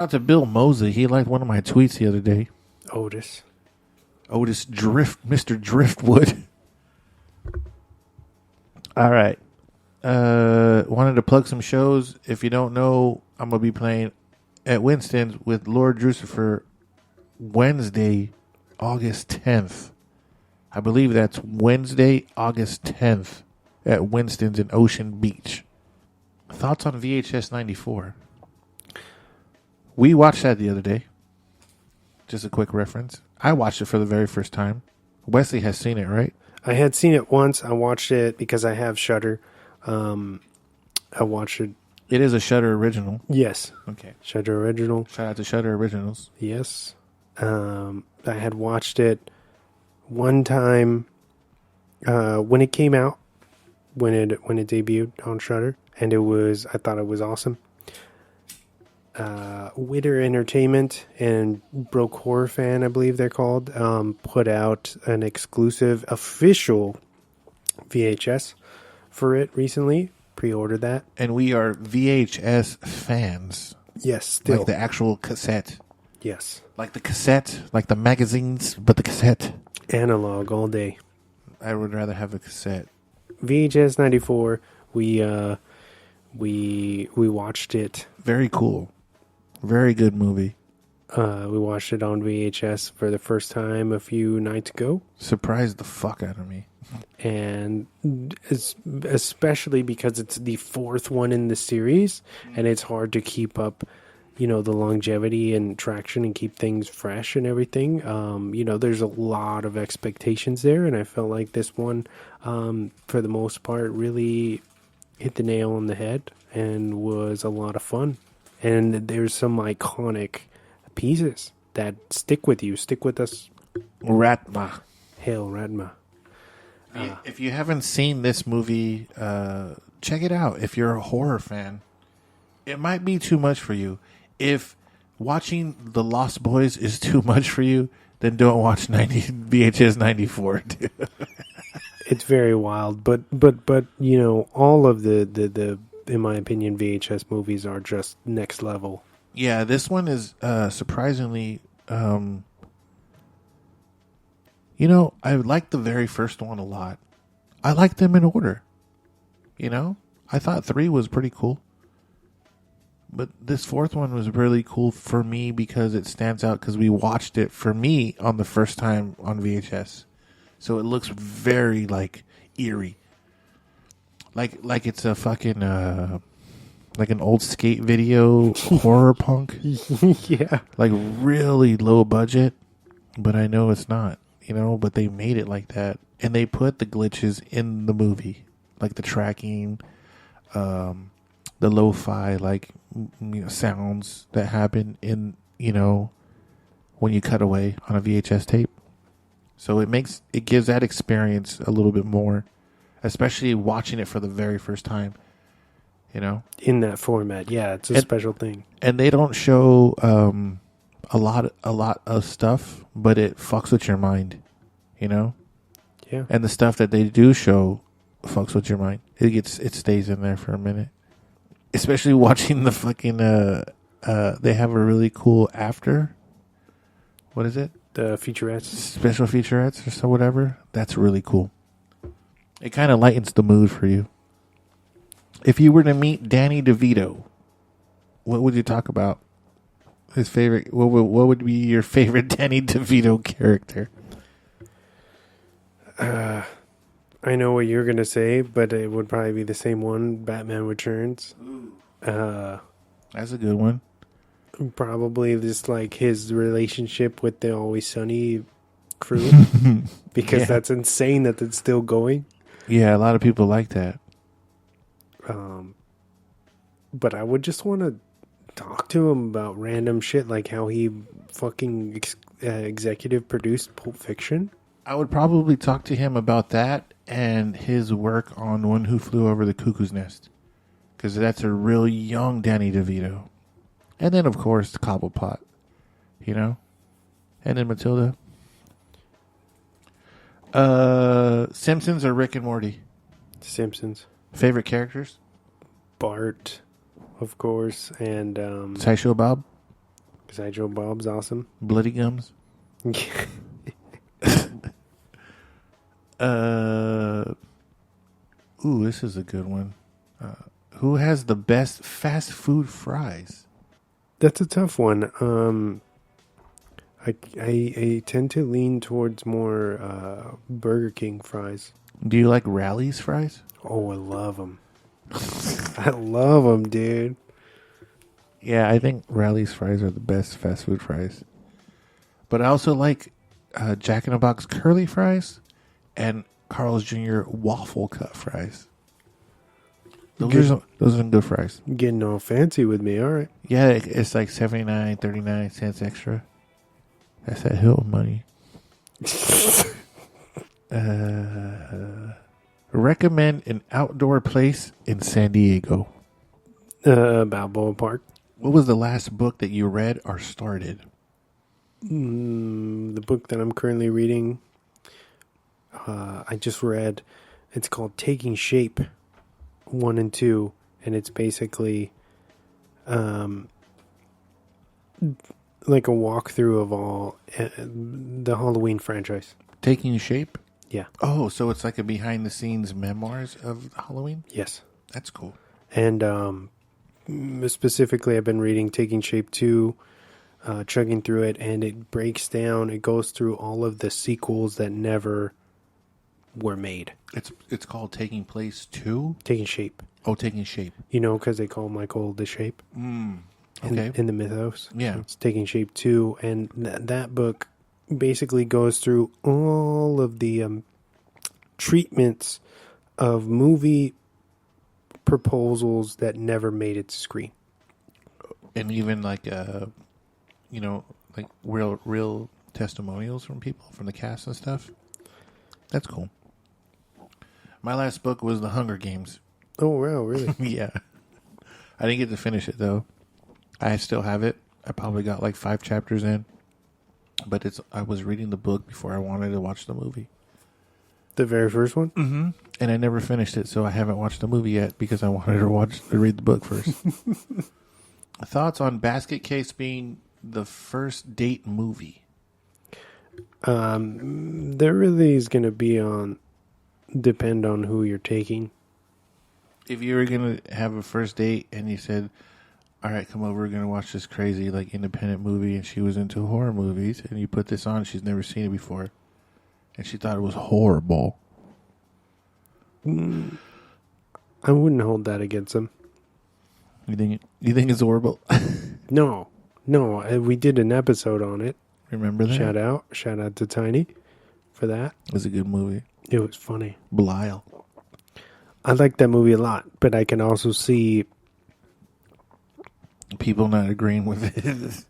Out to Bill Mosley. He liked one of my tweets the other day. Otis Mr. Driftwood. All right. Wanted to plug some shows. If you don't know, I'm going to be playing at Winston's with Lord Drucifer Wednesday, August 10th. I believe that's Wednesday, August 10th at Winston's in Ocean Beach. Thoughts on VHS 94? We watched that the other day. Just a quick reference. I watched it for the very first time. Wesley has seen it, right? I had seen it once. I watched it because I have Shudder. I watched it. It is a Shudder original. Yes. Okay. Shudder original. Shout out to Shudder Originals. Yes. I had watched it one time when it came out, when it debuted on Shudder, and I thought it was awesome. Witter Entertainment and Broke Horror Fan, I believe they're called, put out an exclusive official VHS for it recently. Pre-ordered that. And we are VHS fans. Yes, still. Like the actual cassette. Yes. Like the cassette, like the magazines, but the cassette. Analog all day. I would rather have a cassette. VHS 94, we watched it. Very cool. Very good movie. We watched it on VHS for the first time a few nights ago. Surprised the fuck out of me. And especially because it's the fourth one in the series, and it's hard to keep up, the longevity and traction and keep things fresh and everything. There's a lot of expectations there, and I felt like this one, for the most part, really hit the nail on the head and was a lot of fun. And there's some iconic pieces that stick with us. Ratma. Hail Ratma. If you haven't seen this movie, check it out. If you're a horror fan, it might be too much for you. If watching The Lost Boys is too much for you, then don't watch VHS 94. It's very wild, but all of the in my opinion, VHS movies are just next level. Yeah, this one is surprisingly. I liked the very first one a lot. I liked them in order. I thought 3 was pretty cool. But this fourth one was really cool for me because it stands out because we watched it, for me, on the first time on VHS. So it looks very, eerie. Like it's a fucking, like an old skate video horror punk. Yeah. Like really low budget, but I know it's not, but they made it like that. And they put the glitches in the movie, like the tracking, the lo-fi, sounds that happen in, when you cut away on a VHS tape. So it gives that experience a little bit more. Especially watching it for the very first time, In that format, yeah, it's a special thing. And they don't show a lot of stuff, but it fucks with your mind, Yeah. And the stuff that they do show fucks with your mind. It stays in there for a minute. Especially watching the fucking they have a really cool after. What is it? The featurettes, special featurettes, or so whatever. That's really cool. It kind of lightens the mood for you. If you were to meet Danny DeVito, what would you talk about? His favorite. What would be your favorite Danny DeVito character? I know what you're gonna say, but it would probably be the same one. Batman Returns. That's a good one. Probably just his relationship with the Always Sunny crew, because that's insane that it's still going. Yeah, a lot of people like that. But I would just want to talk to him about random shit, like how he fucking executive produced Pulp Fiction. I would probably talk to him about that and his work on One Who Flew Over the Cuckoo's Nest. Because that's a real young Danny DeVito. And then, of course, Cobblepot. And then Matilda. Simpsons or Rick and Morty? Simpsons. Favorite characters? Bart, of course, and Sideshow Bob? Sideshow Bob's awesome. Bloody Gums. Ooh, this is a good one. Who has the best fast food fries? That's a tough one. I tend to lean towards more Burger King fries. Do you like Rally's fries? Oh, I love them. I love them, dude. Yeah, I think Rally's fries are the best fast food fries. But I also like Jack in the Box curly fries and Carl's Jr. waffle cut fries. Those are some good fries. Getting all fancy with me, all right. Yeah, it's like 39 cents extra. That's that Hilton money. Recommend an outdoor place in San Diego. Balboa Park. What was the last book that you read or started? The book that I'm currently reading, I just read. It's called Taking Shape 1 and 2, and it's basically like a walkthrough of all the Halloween franchise. Taking Shape? Yeah. Oh, so it's like a behind-the-scenes memoirs of Halloween? Yes. That's cool. And specifically, I've been reading Taking Shape 2, chugging through it, and it breaks down, it goes through all of the sequels that never were made. It's called Taking Place 2? Taking Shape. Oh, Taking Shape. You know, because they call Michael the Shape. Okay. In the mythos. Yeah. It's Taking Shape 2, and that book basically goes through all of the treatments of movie proposals that never made it to screen. And even like, like real testimonials from people, from the cast and stuff. That's cool. My last book was The Hunger Games. Oh, wow, really? Yeah. I didn't get to finish it, though. I still have it. I probably got like 5 chapters in. But I was reading the book before I wanted to watch the movie. The very first one? Mm-hmm. And I never finished it, so I haven't watched the movie yet because I wanted to read the book first. Thoughts on Basket Case being the first date movie? There really is going to depend on who you're taking. If you were going to have a first date and you said, all right, come over, we're going to watch this crazy like independent movie, and she was into horror movies, and you put this on, she's never seen it before, and she thought it was horrible. I wouldn't hold that against them. You think it's horrible? No, we did an episode on it. Remember that? Shout out to Tiny for that. It was a good movie. It was funny. Belial. I like that movie a lot, but I can also see people not agreeing with it,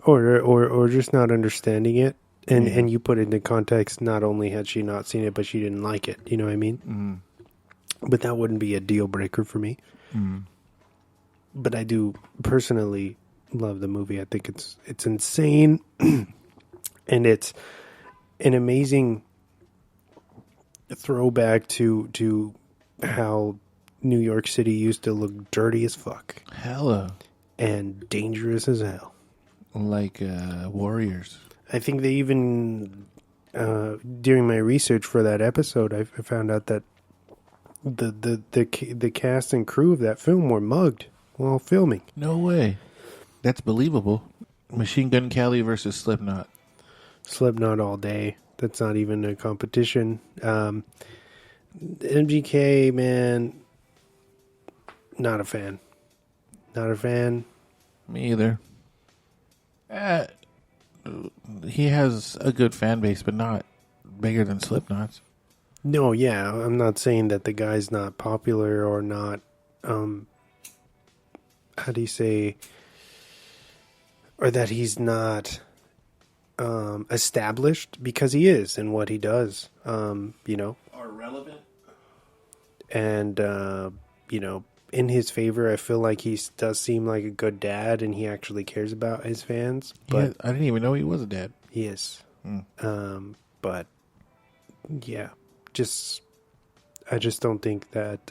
or just not understanding it, and you put it into context. Not only had she not seen it, but she didn't like it. You know what I mean? Mm. But that wouldn't be a deal breaker for me. Mm. But I do personally love the movie. I think it's insane, and it's an amazing throwback to how New York City used to look dirty as fuck. Hella. And dangerous as hell. Like Warriors. I think they even, during my research for that episode, I found out that the cast and crew of that film were mugged while filming. No way. That's believable. Machine Gun Kelly versus Slipknot. Slipknot all day. That's not even a competition. MGK, man, not a fan. Not a fan. Me either. He has a good fan base, but not bigger than Slipknot's. No, yeah. I'm not saying that the guy's not popular or not, how do you say, or that he's not established, because he is in what he does, you know. Or relevant. And, you know, in his favor, I feel like he does seem like a good dad, and he actually cares about his fans. But I didn't even know he was a dad. He is. But yeah, I just don't think that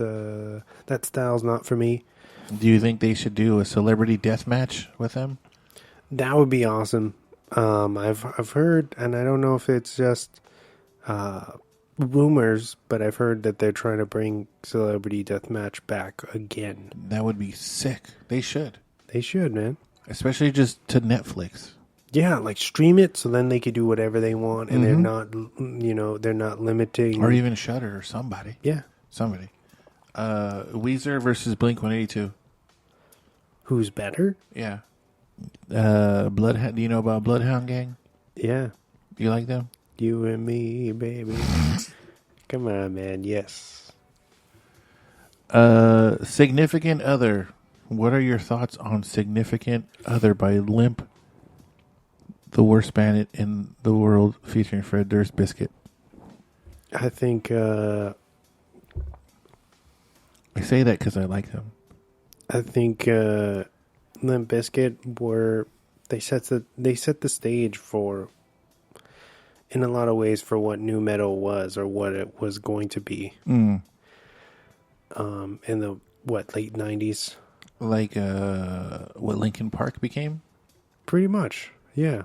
that style's not for me. Do you think they should do a celebrity death match with him? That would be awesome. I've heard, and I don't know if it's just rumors, but I've heard that they're trying to bring Celebrity Deathmatch back again. That would be sick. They should. They should, man. Especially just to Netflix. Yeah, like stream it so then they could do whatever they want, and they're not, they're not limiting. Or even Shudder or somebody. Yeah. Somebody. Weezer versus Blink-182. Who's better? Yeah. Bloodhound. Do you know about Bloodhound Gang? Yeah. Do you like them? You and me, baby. Come on, man. Yes. Significant Other. What are your thoughts on Significant Other by Limp, the worst band in the world, featuring Fred Durst Biscuit? I think I say that because I like them. I think Limp Bizkit they set the stage for, in a lot of ways, for what nu metal was, or what it was going to be. In the late 90s, like what Linkin Park became. pretty much, yeah.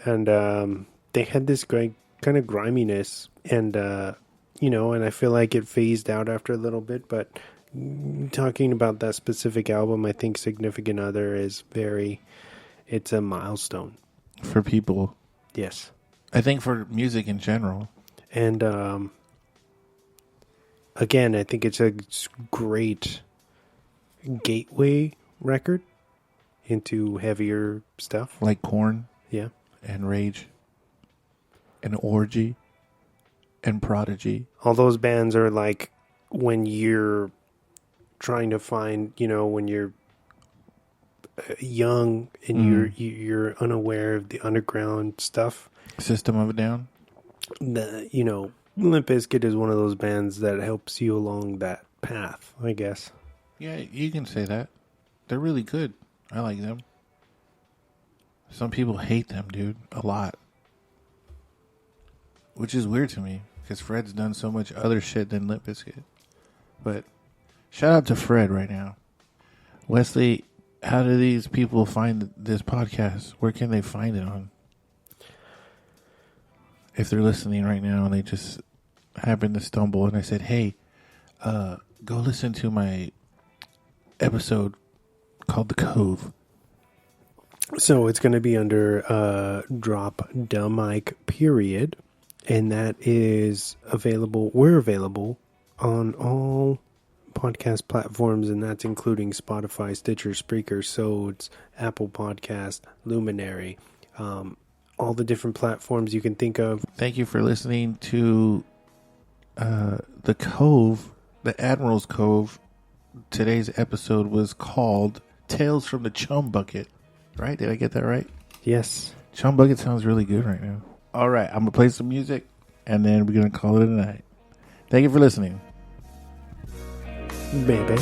And they had this great kind of griminess, and and I feel like it phased out after a little bit, but. Talking about that specific album, I think Significant Other is it's a milestone. For people. Yes. I think for music in general. And again, I think it's a great gateway record into heavier stuff. Like Korn. Yeah. And Rage. And Orgy. And Prodigy. All those bands are like when you're trying to find, when you're young and you're unaware of the underground stuff. System of a Down. Limp Bizkit is one of those bands that helps you along that path, I guess. Yeah, you can say that. They're really good. I like them. Some people hate them, dude, a lot. Which is weird to me, because Fred's done so much other shit than Limp Bizkit. But shout out to Fred right now. Wesley, how do these people find this podcast? Where can they find it on? If they're listening right now and they just happen to stumble and I said, hey, go listen to my episode called The Cove. So it's going to be under Drop Da Mic period. And that is available. We're available on all podcast platforms, and that's including Spotify, Stitcher, Spreaker, Sods, Apple Podcast, Luminary, all the different platforms you can think of. Thank you for listening to The Cove, the Admiral's Cove. Today's episode was called Tales from the Chum Bucket. Right? Did I get that right? Yes. Chum Bucket sounds really good right now. All right, I'm going to play some music, and then we're going to call it a night. Thank you for listening. Baby.